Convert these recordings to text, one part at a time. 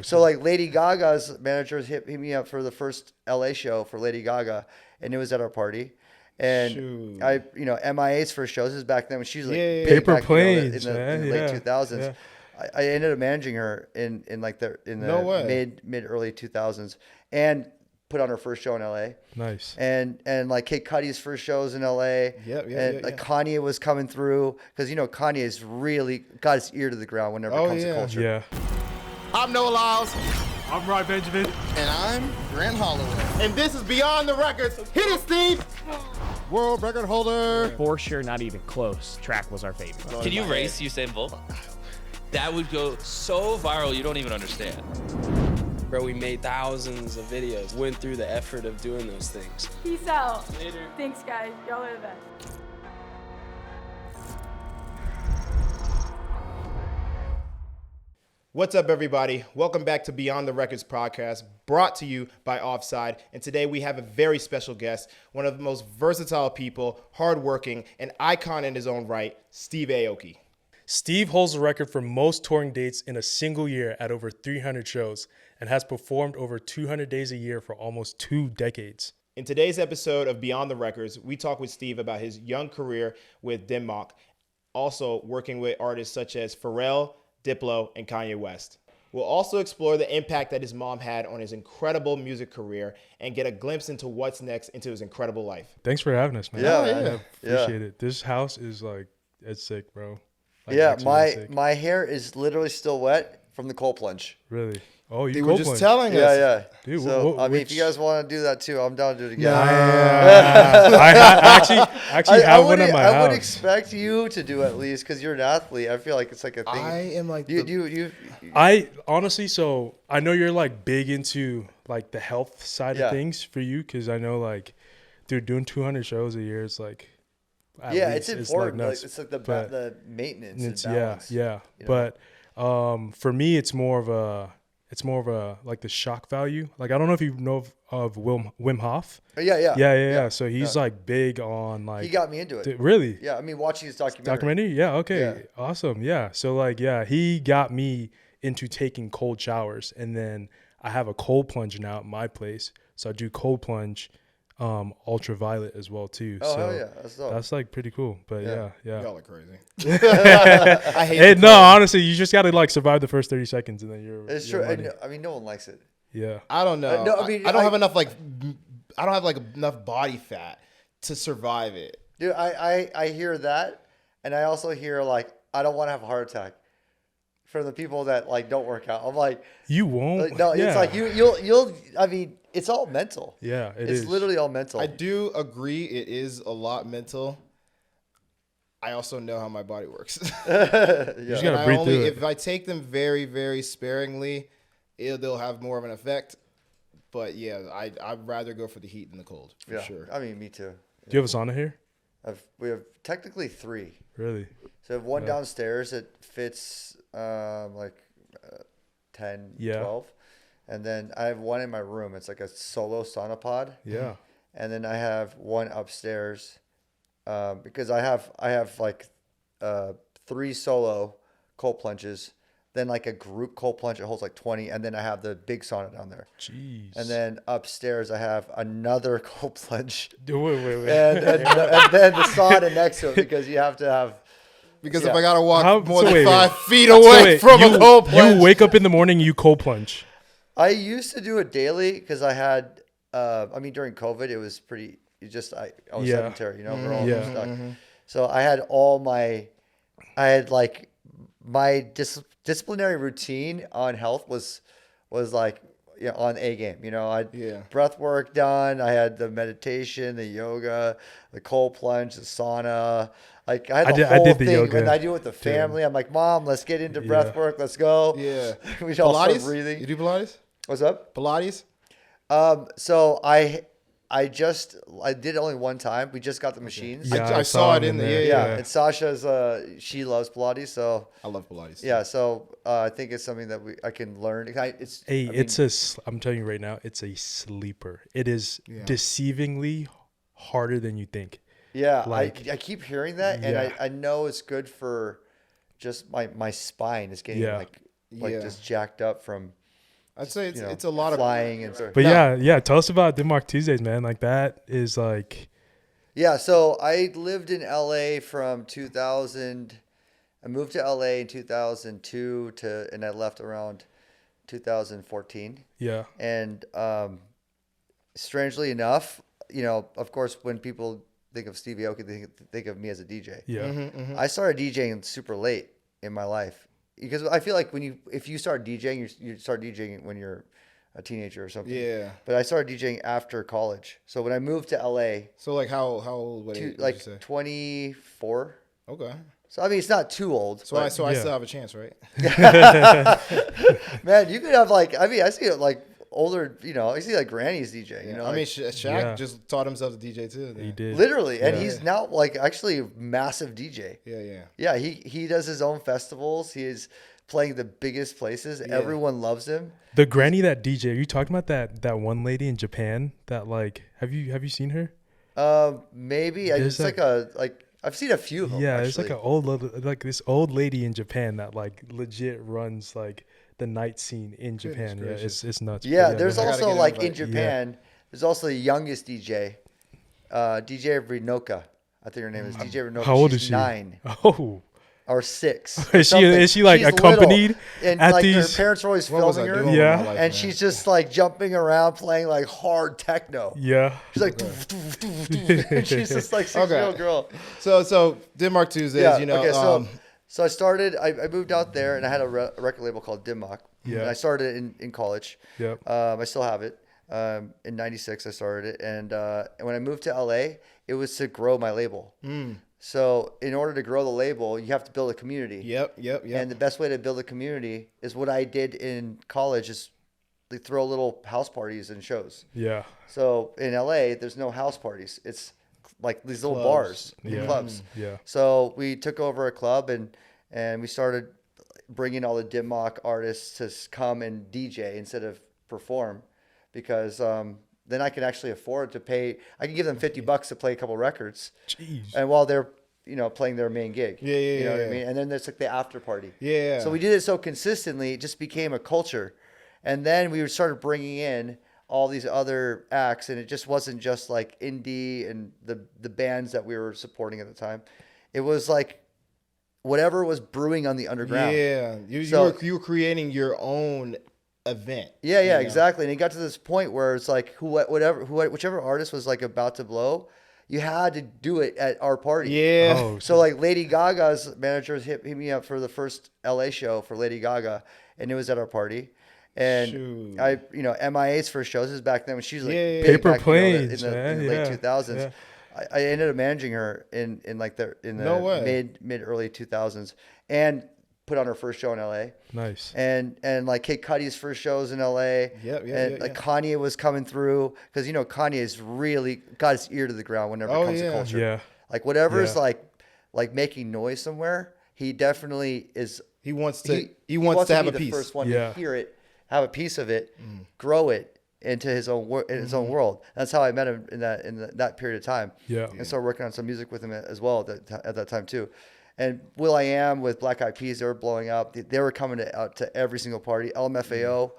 So like Lady Gaga's managers hit me up for the first LA show for Lady Gaga, and it was at our party. And Shoot. M.I.A.'s first shows is back then when she was like big Paper back, Planes, in the late 2000s. Yeah. I ended up managing her in the mid early 2000s, and put on her first show in LA. Nice. And like Kid Cudi's first shows in LA. Kanye was coming through because Kanye's really got his ear to the ground whenever it comes to culture. Yeah. I'm Noah Lyles. I'm Ryan Benjamin. And I'm Grant Holloway. And this is Beyond the Records. Hit it, Steve. World record holder. For sure, not even close. Track was our favorite. Can you race Usain Bolt? That would go so viral, you don't even understand. Bro, we made thousands of videos. Went through the effort of doing those things. Peace out. Later. Thanks, guys. Y'all are the best. What's up, everybody? Welcome back to Beyond the Records podcast, brought to you by Offside. And today we have a very special guest, one of the most versatile people, hardworking, an icon in his own right, Steve Aoki. Steve holds the record for most touring dates in a single year at over 300 shows and has performed over 200 days a year for almost 2 decades. In today's episode of Beyond the Records, we talk with Steve about his young career with M.I.A, also working with artists such as Pharrell, DIPLO, and Kanye West. We'll also explore the impact that his mom had on his incredible music career and get a glimpse into what's next into his incredible life. Thanks for having us, man. Yeah. Appreciate it. This house is it's sick, bro. My hair is literally still wet from the cold plunge. Really? Oh, you They were just plunge. telling us. Yeah. Dude, So if you guys want to do that too, I'm down to do it again. I actually have one in my house. I would expect you to do at least because you're an athlete. I feel like it's like a thing. I am like I honestly, so I know you're like big into like the health side of things for you because I know like, dude, doing 200 shows a year is like, it's important. It's like the maintenance. It's and balance, But for me, it's more of a like the shock value. Like I don't know if you know of Wim Hof. Yeah. So he's like big on like. He got me into it. Really? Yeah, I mean watching his documentary. Yeah. Okay. Yeah. Awesome. Yeah. So like he got me into taking cold showers, and then I have a cold plunge now at my place. So I do cold plunge, ultraviolet as well too. Oh so hell yeah, that's like pretty cool. But yeah. Y'all are crazy. I hate it. No, honestly, you just gotta like survive the first 30 seconds, and then you're. It's true. I mean, no one likes it. Yeah. I don't know. No, I mean, I don't have enough enough body fat to survive it. Dude, I hear that, and I also hear like I don't want to have a heart attack. From the people that like don't work out, I'm like, you won't. Like, no, it's like you'll. I mean, it's all mental. Yeah, it's literally all mental. I do agree. It is a lot mental. I also know how my body works. You just gotta breathe through it. If I take them very, very sparingly, they'll have more of an effect. But yeah, I'd rather go for the heat than the cold for sure. I mean, me too. Do you have a sauna here? We have technically 3. Really? So I have one downstairs that fits 10, 12. And then I have one in my room. It's like a solo sauna pod. Yeah. And then I have one upstairs because I have like 3 solo cold plunges, then like a group cold plunge that holds like 20, and then I have the big sauna down there. Jeez. And then upstairs I have another cold plunge. Wait. And then the sauna next to it because you have to have. Because if I gotta walk more than 5 feet So away from a cold plunge, you wake up in the morning, you cold plunge. I used to do it daily because I had. I mean, during COVID, it was pretty. I was sedentary, we're all stuck. So I had my disciplinary routine on health was like on A game. I breath work done. I had the meditation, the yoga, the cold plunge, the sauna. Like I had the whole thing. Yoga. When I do it with the family, I'm like, Mom, let's get into breath work. Let's go. Yeah. We all start Pilates? breathing. You do Pilates? What's up? Pilates? So I did it only one time. We just got the machines. I saw it in there. Yeah. And Sasha's she loves Pilates, so I love Pilates. Yeah, so I think it's something that I can learn. I'm telling you right now, it's a sleeper. It is deceivingly harder than you think. Yeah, I keep hearing that, and I know it's good for just my spine is getting just jacked up from I'd say it's a lot flying of and But yeah. Tell us about Denmark Tuesdays, man. Like that is like. Yeah. So I lived in LA from 2000. I moved to LA in 2002 and I left around 2014. Yeah. And strangely enough, of course, when people think of Steve Aoki, they think of me as a DJ. Yeah. I started DJing super late in my life because I feel like if you start DJing, you start DJing when you're a teenager or something. Yeah. But I started DJing after college. So when I moved to LA. So like how old? What age? Like 24. Okay. So I mean, it's not too old. So I still have a chance, right? Man, you could have I see it like older, I see like grannies DJ. I mean, Shaq just taught himself to DJ too. He did literally, and he's now like actually a massive DJ. Yeah. He does his own festivals. He is playing the biggest places. Yeah. Everyone loves him. The granny that DJ. Are you talking about that one lady in Japan? That like, have you seen her? Maybe. It's like I've seen a few of them. Yeah, actually. it's like this old lady in Japan that like legit runs like the night scene in Japan. Yeah, it's nuts. Yeah, there's also like in Japan, there's also the youngest DJ, DJ Rinoka. I think her name is DJ Rinoka. How old is she? 9. Oh. Or 6. Is she like she's accompanied and at like these? her parents are always filming her. Yeah. And she's just like jumping around playing like hard techno. Yeah. She's like and she's just like 6-year-old girl. So Denmark Tuesdays, so I started I moved out there and I had a record label called Denmark. Yeah. And I started in college. Yep. I still have it. In 96 I started it and when I moved to LA, it was to grow my label. So in order to grow the label, you have to build a community. Yep. And the best way to build a community is what I did in college is they throw little house parties and shows. Yeah. So in LA, there's no house parties. It's like these little bars, clubs. Yeah. So we took over a club and we started bringing all the Denmark artists to come and DJ instead of perform because then I can actually afford to pay. I can give them $50 to play a couple records. Jeez. And while they're, playing their main gig. Yeah. You know what I mean? And then there's like the after party. Yeah. So we did it so consistently, it just became a culture. And then we started bringing in all these other acts, and it just wasn't just like indie and the bands that we were supporting at the time. It was like whatever was brewing on the underground. Yeah. You were creating your own event. Yeah, exactly. And it got to this point where it's like whichever artist was like about to blow, you had to do it at our party. Yeah. Oh, so like Lady Gaga's managers hit me up for the first LA show for Lady Gaga, and it was at our party. And M.I.A.'s first shows is back then when she's like big Paper back, Planes, in the late 2000s. Yeah. I ended up managing her in the mid early 2000s and put on her first show in LA. Nice. And like Kid Cudi's first shows in LA. Like Kanye was coming through because Kanye's really got his ear to the ground whenever it comes to culture. Yeah. Like whatever is like making noise somewhere, he definitely is. He wants to have a piece. The first one to hear it, have a piece of it, grow it into his own own world. That's how I met him in that period of time. Yeah. And started working on some music with him as well at that time too. And will.i.am with Black Eyed Peas, they were blowing up. They were coming out to every single party. LMFAO,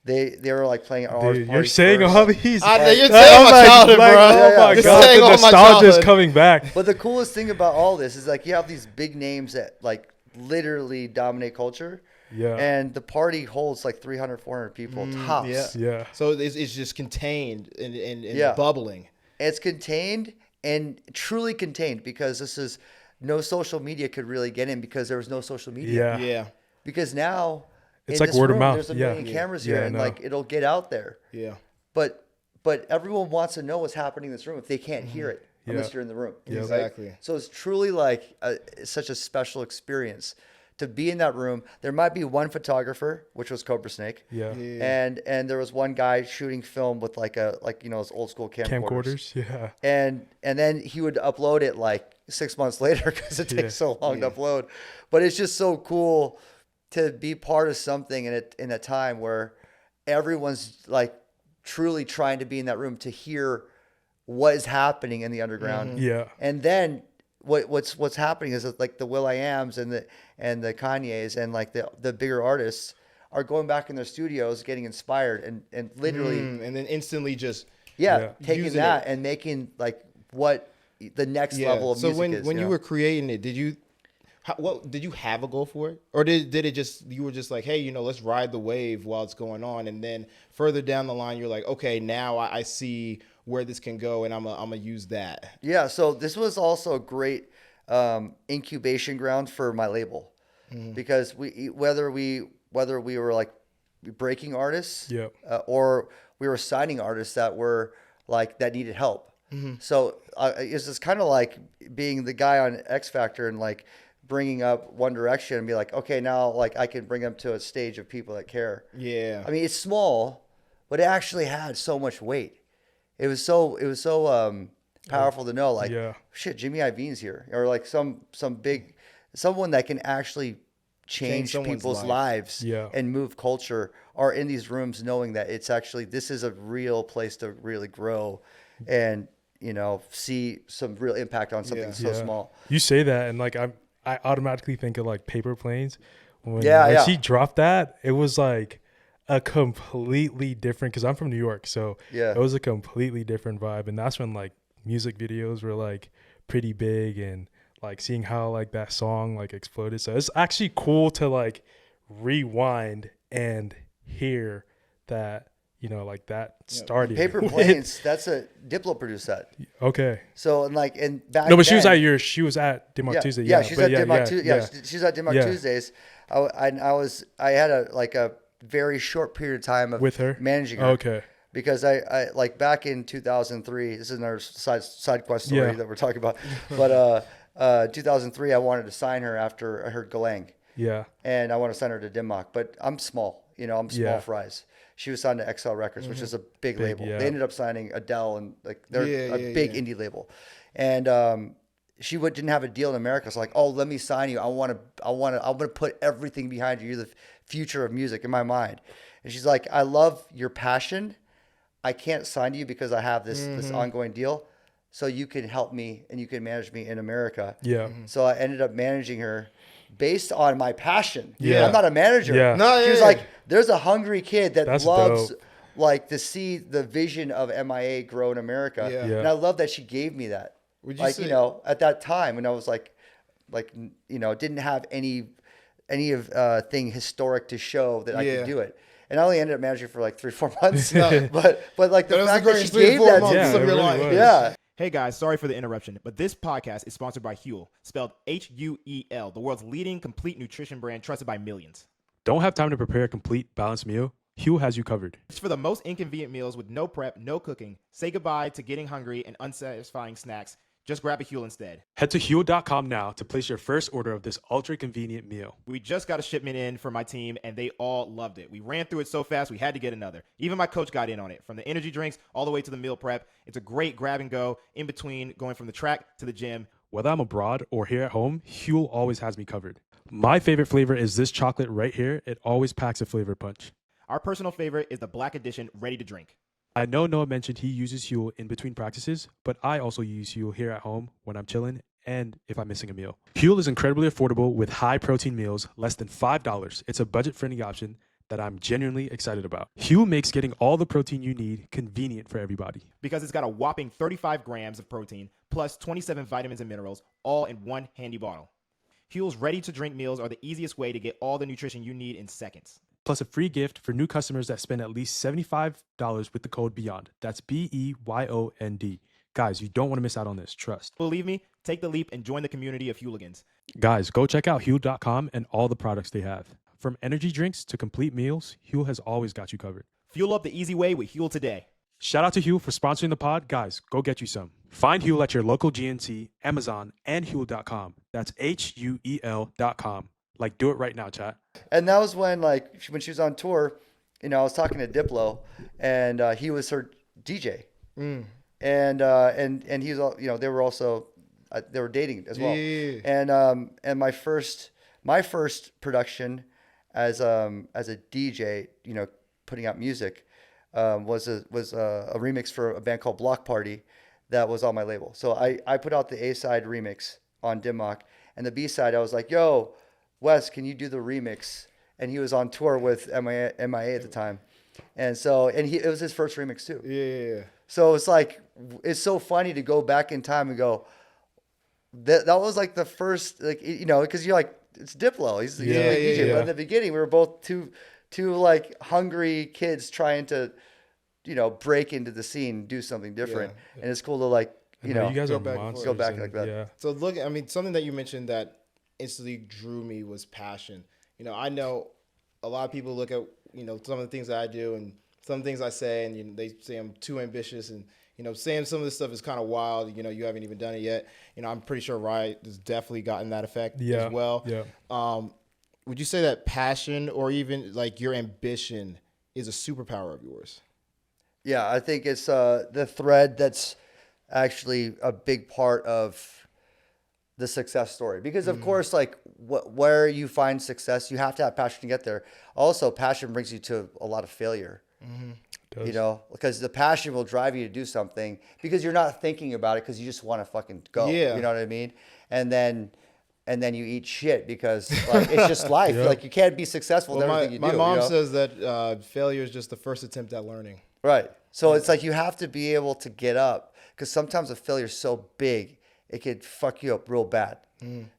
they were like playing at our parties. You're saying first. all these. You're saying my childhood, bro. Oh my God, the nostalgia's coming back. But the coolest thing about all this is like you have these big names that like literally dominate culture. Yeah. And the party holds like 300, 400 people tops. Yeah. So it's just contained and bubbling. It's contained and truly contained because this is no social media could really get in because there was no social media. Yeah. Because now it's like word of mouth. There's a million cameras here and like it'll get out there. Yeah. But everyone wants to know what's happening in this room if they can't hear it unless you're in the room. Yeah. Exactly. Right? So it's truly like such a special experience to be in that room. There might be one photographer, which was Cobra Snake. Yeah. And there was one guy shooting film with those old school camcorders. Yeah. And then he would upload it like 6 months later because it takes so long to upload. But it's just so cool to be part of something in a time where everyone's like truly trying to be in that room to hear what is happening in the underground. Yeah. And then what's happening is that like the will.i.ams and the Kanyes and like the bigger artists are going back in their studios, getting inspired, and literally, and then instantly just taking that and making like what the next level of music is. So when you were creating it, did you have a goal for it, or did it just you were just like, hey, let's ride the wave while it's going on, and then further down the line, you're like, okay, now I see where this can go, and I'm gonna use that. Yeah. So this was also a great incubation ground for my label, because whether we were like breaking artists, or we were signing artists that were like that needed help. So it's just kind of like being the guy on X Factor and like bringing up One Direction and be like, okay, now like I can bring them to a stage of people that care. Yeah. I mean, it's small, but it actually had so much weight. It was so powerful to know, like, shit, Jimmy Iovine's here, or like someone that can actually change people's lives and move culture are in these rooms, knowing that it's actually, this is a real place to really grow and, see some real impact on something so small. You say that, and like I automatically think of like Paper Planes. When she dropped that, it was like a completely different, because I'm from New York, so it was a completely different vibe. And that's when like music videos were like pretty big, and like seeing how like that song like exploded. So it's actually cool to like rewind and hear that, like that started. Paper Planes, that's a Diplo produced that. Okay. So and back no, but she was at Denmark Tuesday. Yeah, she's at Denmark Tuesday. Yeah, she's at Denmark Tuesdays. I had a very short period of time of with her managing her. Okay. Because I like back in 2003. This is another side quest story that we're talking about. But 2003, I wanted to sign her after I heard Galang. Yeah. And I want to sign her to Denmark, but I'm small. I'm small fries. She was signed to XL Records, which is a big label. They ended up signing Adele, and like they're a big indie label. And she didn't have a deal in America. So like, oh, let me sign you. I'm gonna put everything behind you. You're the future of music in my mind. And she's like, I love your passion. I can't sign you because I have this ongoing deal. So you can help me and you can manage me in America. Yeah. So I ended up managing her based on my passion. Yeah. I'm not a manager. Yeah. No, she was like, there's a hungry kid that loves like to see the vision of M.I.A. grow in America. Yeah. And I love that she gave me that. Would you say, at that time when I was like, didn't have any thing historic to show that I could do it. And I only ended up managing for like 3-4 months. but like the fact that she gave that to me. Yeah. Hey guys, sorry for the interruption, but this podcast is sponsored by HUEL, spelled HUEL, the world's leading complete nutrition brand trusted by millions. Don't have time to prepare a complete balanced meal? HUEL has you covered. It's for the most inconvenient meals with no prep, no cooking. Say goodbye to getting hungry and unsatisfying snacks. Just grab a HUEL instead. Head to HUEL.com now to place your first order of this ultra-convenient meal. We just got a shipment in for my team, and they all loved it. We ran through it so fast, we had to get another. Even my coach got in on it. From the energy drinks all the way to the meal prep, it's a great grab and go in between going from the track to the gym. Whether I'm abroad or here at home, HUEL always has me covered. My favorite flavor is this chocolate right here. It always packs a flavor punch. Our personal favorite is the Black Edition Ready to Drink. I know Noah mentioned he uses HUEL in between practices, but I also use HUEL here at home when I'm chilling and if I'm missing a meal. HUEL is incredibly affordable with high protein meals, less than $5. It's a budget-friendly option that I'm genuinely excited about. HUEL makes getting all the protein you need convenient for everybody. Because it's got a whopping 35 grams of protein, plus 27 vitamins and minerals, all in one handy bottle. HUEL's ready-to-drink meals are the easiest way to get all the nutrition you need in seconds. Plus a free gift for new customers that spend at least $75 with the code BEYOND. That's BEYOND. Guys, you don't want to miss out on this. Trust. Believe me, take the leap and join the community of Hooligans. Guys, go check out HUEL.com and all the products they have. From energy drinks to complete meals, HUEL has always got you covered. Fuel up the easy way with HUEL today. Shout out to HUEL for sponsoring the pod. Guys, go get you some. Find HUEL at your local GNC, Amazon, and HUEL.com. That's HUEL.com. Like, do it right now, chat. And that was when she was on tour, I was talking to Diplo, and he was her DJ. And he was, they were also, they were dating as well. Yeah. And my first production as a DJ, putting out music, was a remix for a band called Block Party that was on my label. So I put out the A-side remix on Denmark, and the B-side I was like, yo, Wes, can you do the remix? and he was on tour with M.I.A at the time, and so it was his first remix too. Yeah. So it's like it's so funny to go back in time and go, that was like the first, like, you know, because you're like, it's Diplo. He's a DJ. But in the beginning, we were both two like hungry kids trying to, you know, break into the scene, do something different, and it's cool to like, you know, you guys go are back, monsters go back like that. Yeah. So look, I mean, something that you mentioned that instantly drew me was passion. You know, I know a lot of people look at, you know, some of the things that I do and some things I say, and, you know, they say I'm too ambitious, and, you know, saying some of this stuff is kind of wild. You know, you haven't even done it yet. You know, I'm pretty sure Riot has definitely gotten that effect as well. Yeah. Would you say that passion or even like your ambition is a superpower of yours? Yeah, I think it's the thread that's actually a big part of the success story, because of course, like where you find success, you have to have passion to get there. Also, passion brings you to a lot of failure. You know, because the passion will drive you to do something because you're not thinking about it, because you just want to fucking go. You know what I mean? And then you eat shit because like it's just life. Like you can't be successful with everything you do. My mom you know? says that failure is just the first attempt at learning. Right. So it's like you have to be able to get up, because sometimes a failure is so big it could fuck you up real bad.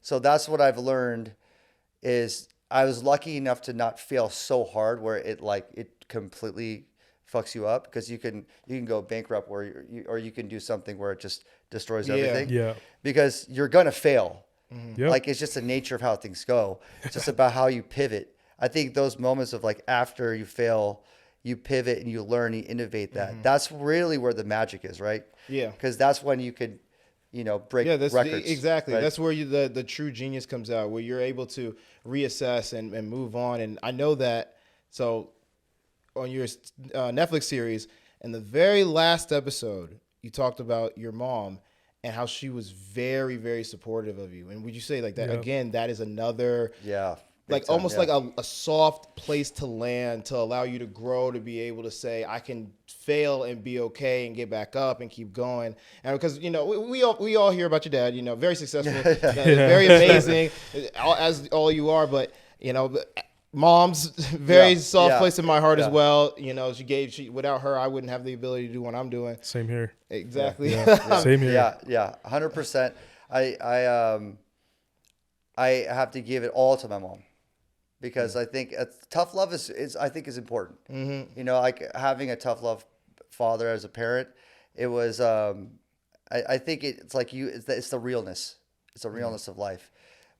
So that's what I've learned is I was lucky enough to not fail so hard where it completely fucks you up, because you can go bankrupt or you can do something where it just destroys everything. Yeah. Because you're gonna fail. Yep. Like it's just the nature of how things go. It's just about how you pivot. I think those moments of like after you fail, you pivot and you learn, you innovate that. That's really where the magic is, right? Yeah. Because that's when you could, you know, break records. Exactly. Right? That's where the true genius comes out, where you're able to reassess and move on. And I know that. So on your Netflix series, in the very last episode, you talked about your mom and how she was very, very supportive of you. And would you say like that, again, that is another, like almost like a soft place to land, to allow you to grow, to be able to say, I can fail and be okay and get back up and keep going. And because, you know, we all hear about your dad, you know, very successful, very amazing, as all you are, but, you know, mom's very soft place in my heart as well. You know, she without her, I wouldn't have the ability to do what I'm doing. Same here. Exactly. Same here. Yeah. 100%. I have to give it all to my mom, because I think tough love is important. You know, like having a tough love father as a parent, it was, I think it's like it's the realness. It's the realness of life.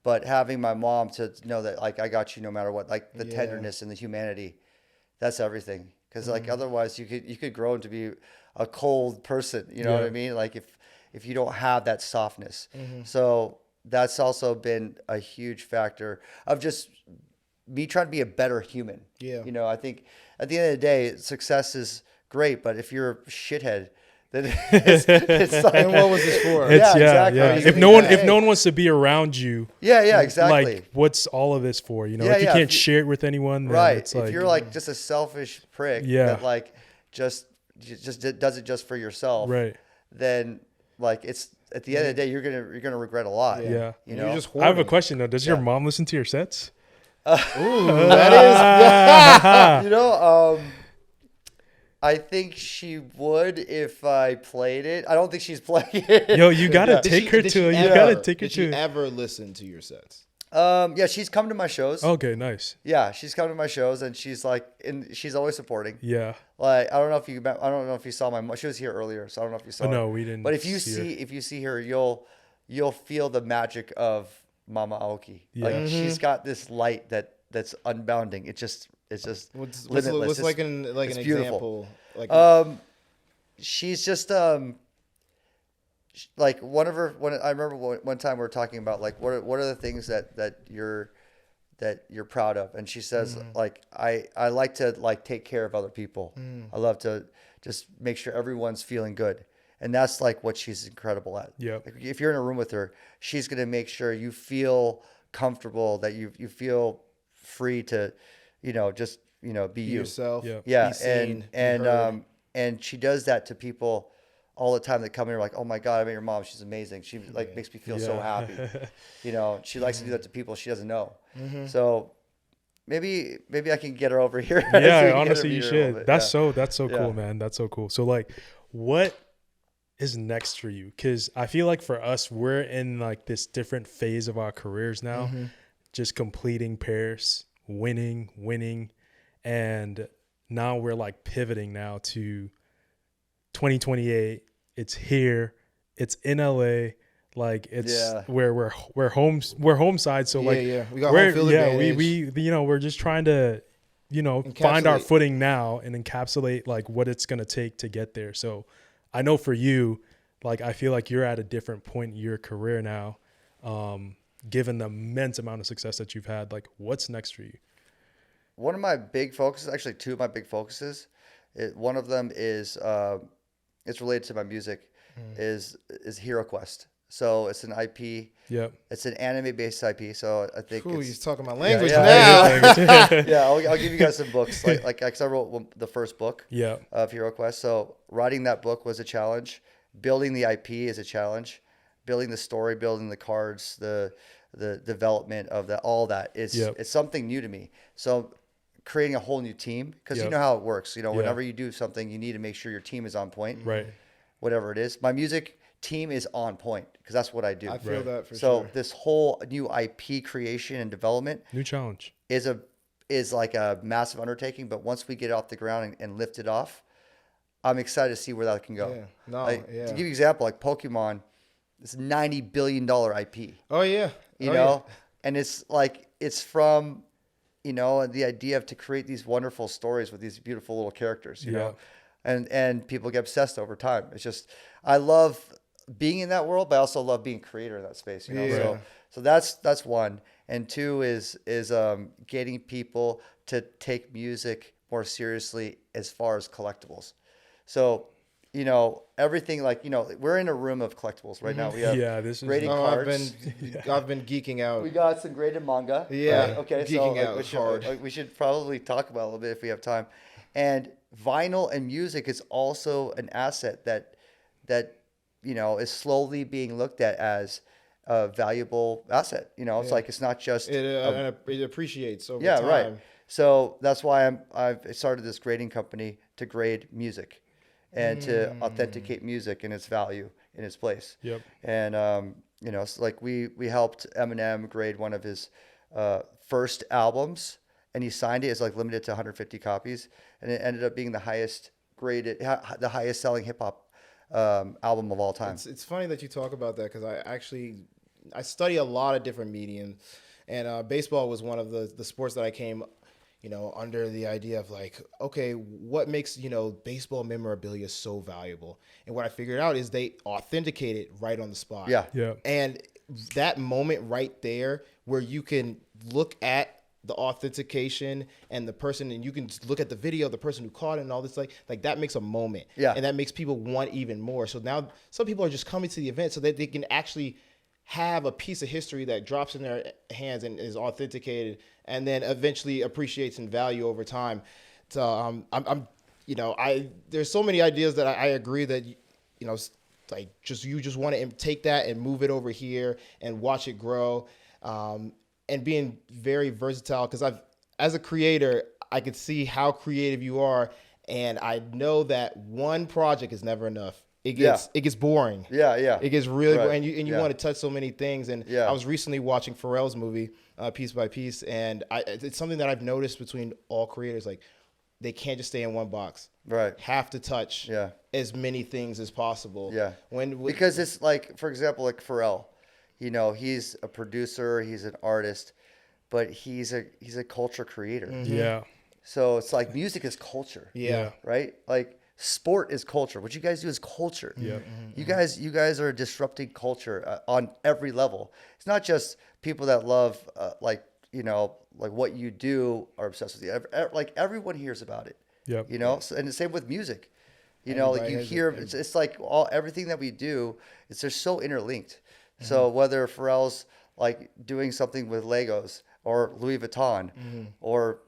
But having my mom to know that, like, I got you no matter what, like the tenderness and the humanity, that's everything. Because like otherwise you could grow into be a cold person. You know what I mean? Like if you don't have that softness. So that's also been a huge factor of just me trying to be a better human. You know, I think at the end of the day, success is great, but if you're a shithead, then it's like, and what was this for? Exactly. If no one wants to be around you, exactly. Like, what's all of this for? You know, if you can't share it with anyone, then right? It's if you're like just a selfish prick that like just does it just for yourself, right? Then like it's at the end of the day, you're gonna regret a lot. Yeah. You know. I have a question though. Does your mom listen to your sets? Ooh, that is. You know, I think she would if I played it. I don't think she's playing it. Yo, you gotta take her to. You gotta take her to. Did she ever listen to your sets? Yeah, she's come to my shows. Okay, nice. Yeah, she's come to my shows, and she's like, she's always supporting. Yeah. Like I don't know if you saw my mom. She was here earlier, so I don't know if you saw. No, her. we didn't. But if you see her, you'll feel the magic of Mama Aoki. Yeah. Like she's got this light that's unbounding. It's just limitless. What's like an beautiful. example? Like she's just like one of her. I remember one time we were talking about like what are the things that you're proud of, and she says like I like to like take care of other people. I love to just make sure everyone's feeling good. And that's like what she's incredible at. Yeah. Like if you're in a room with her, she's going to make sure you feel comfortable, that you feel free to, you know, just, you know, be you. yourself. Yeah. Be seen, And she does that to people all the time that come here like, oh my God, I met your mom. She's amazing. She like makes me feel so happy. You know, she likes to do that to people she doesn't know. So maybe I can get her over here. Yeah, honestly, you should. That's yeah. so cool, man. That's so cool. So like, what is next for you? Because I feel like for us, we're in like this different phase of our careers now, just completing pairs, winning, and now we're like pivoting now to 2028. It's here. It's in LA. Like it's where we're home side. So like we got home field advantage. we we're just trying to find our footing now and encapsulate like what it's gonna take to get there. So I know for you, like I feel like you're at a different point in your career now, given the immense amount of success that you've had. Like what's next for you? One of my big focuses, actually two of my big focuses, one of them is it's related to my music, is Hero Quest. So it's an IP. Yep. It's an anime-based IP. So I think he's talking my language now. Yeah, I'll give you guys some books. Like I wrote the first book of Hero Quest. So writing that book was a challenge. Building the IP is a challenge. Building the story, building the cards, the development of all that is it's something new to me. So creating a whole new team, because you know how it works. Whenever you do something, you need to make sure your team is on point. Right. Whatever it is. My music team is on point because that's what I do. I feel that for sure. So this whole new IP creation and development, new challenge, is like a massive undertaking. But once we get it off the ground and lift it off, I'm excited to see where that can go. To give you an example, like Pokemon, it's a $90 billion IP. Oh yeah. And it's like it's from the idea of to create these wonderful stories with these beautiful little characters. You know. And people get obsessed over time. It's just, I love being in that world, but I also love being a creator in that space. So that's one. And two is getting people to take music more seriously as far as collectibles. So, everything we're in a room of collectibles right now. We have grading cards. I've been geeking out. We got some graded manga. Yeah. Okay. Geeking out we should probably talk about it a little bit if we have time. And vinyl and music is also an asset that is slowly being looked at as a valuable asset. It's like it's not just it appreciates over time. Right. So that's why I've started this grading company to grade music and to authenticate music and its value in its place. Yep. And so like we helped Eminem grade one of his first albums. And he signed it as like limited to 150 copies, and it ended up being the highest selling hip hop album of all time. It's funny that you talk about that because I study a lot of different mediums, and baseball was one of the sports that I came, under the idea of like, okay, what makes baseball memorabilia so valuable? And what I figured out is they authenticate it right on the spot. Yeah. And that moment right there where you can look at the authentication and the person, and you can look at the video, the person who caught it and all this, like that makes a moment. And that makes people want even more. So now some people are just coming to the event so that they can actually have a piece of history that drops in their hands and is authenticated and then eventually appreciates in value over time. So there's so many ideas that I agree that, like you just want to take that and move it over here and watch it grow. And being very versatile, because as a creator, I could see how creative you are, and I know that one project is never enough. It gets boring. It gets really boring, and you want to touch so many things. And I was recently watching Pharrell's movie, Piece by Piece, and it's something that I've noticed between all creators, like they can't just stay in one box. Right. Have to touch as many things as possible. Because it's like, for example, like Pharrell. He's a producer, he's an artist, but he's a culture creator. Yeah. So it's like music is culture. Yeah. Right? Like sport is culture. What you guys do is culture. Yeah. You guys are disrupting culture on every level. It's not just people that love like what you do are obsessed with you. Like everyone hears about it. Yep. So, and the same with music. Like you hear it's like everything that we do, they're so interlinked. So whether Pharrell's like doing something with Legos or Louis Vuitton, or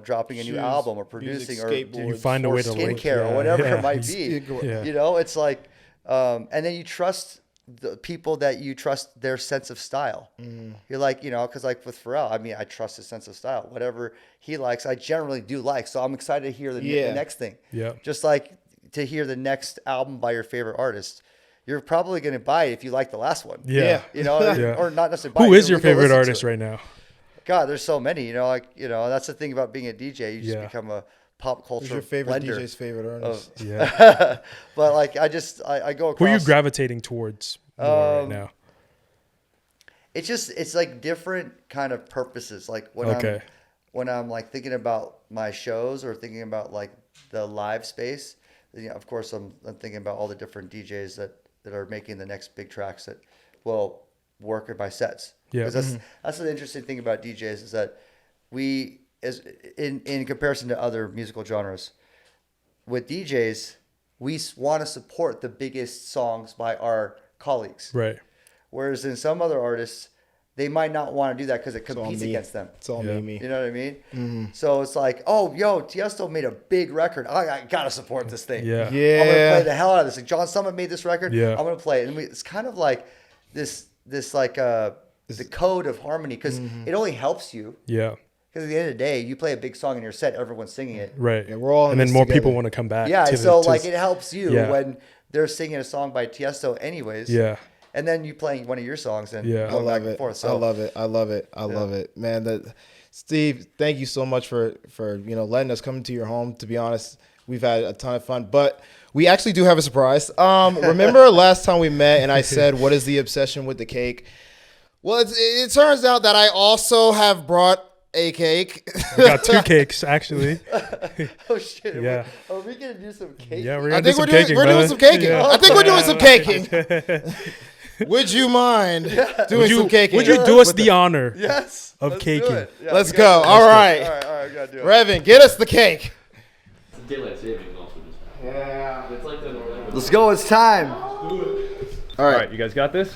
dropping a new album or producing music, or you find a way to link skincare or whatever it might be. It's like, and then you trust the people that you trust their sense of style. You're like, you know, because like with Pharrell, I mean, I trust his sense of style. Whatever he likes, I generally do like. So I'm excited to hear the next thing. Yeah. Just like to hear the next album by your favorite artist. You're probably going to buy it if you like the last one. Yeah. You know, or not necessarily buy it. Who is your go favorite listen to artist it. right now? God, there's so many. You know, like that's the thing about being a DJ. You just become a pop culture. Who's your favorite blender DJ's favorite artist? Yeah. But like, I go across. Who are you gravitating towards more right now? It's like different kind of purposes. Like when I'm like thinking about my shows or thinking about like the live space, you know, of course I'm thinking about all the different DJs that are making the next big tracks that will work in my sets. Yeah. Because that's the interesting thing about DJs is that we, as in comparison to other musical genres, with DJs, we want to support the biggest songs by our colleagues. Right. Whereas in some other artists, they might not want to do that because it competes against them. It's all me. You know what I mean? So it's like, oh, yo, Tiësto made a big record. I got to support this thing. Yeah. I'm going to play the hell out of this. Like John Summit made this record. Yeah. I'm going to play it. And it's kind of like this like the code of harmony because it only helps you. Yeah. Because at the end of the day, you play a big song in your set, everyone's singing it. Right. Yeah, we're all and then more people want to come back. Yeah, to so the, like it helps you when they're singing a song by Tiësto anyways. Yeah. And then you playing one of your songs and Yeah. going back and it. forth. So I love it. I love it, man. Steve, thank you so much for letting us come to your home. To be honest, we've had a ton of fun, but we actually do have a surprise. Remember last time we met and I said, "What is the obsession with the cake?" Well, it turns out that I also have brought a cake. We got 2 cakes actually. Oh shit! Yeah. Are we gonna do some cake? Yeah, we're I gonna do think some we're caking, doing some caking. Yeah. I think we're doing some caking. Would you mind doing some caking? Would you do us the honor Yes. of let's caking? do it. Yeah, Let's go. All right. All right, we gotta do it. Revan, get us the cake. Daylight savings also just. Yeah. It's like the northern. Let's go. It's time. All right. You guys got this?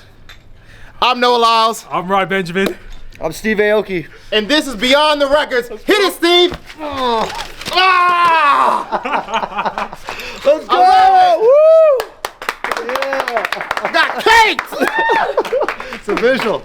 I'm Noah Lyles, I'm Rod Benjamin. I'm Steve Aoki. and this is Beyond the Records. Hit it, Steve. Ah! Let's go. I love it. Woo! Yeah. Got cakes. It's official.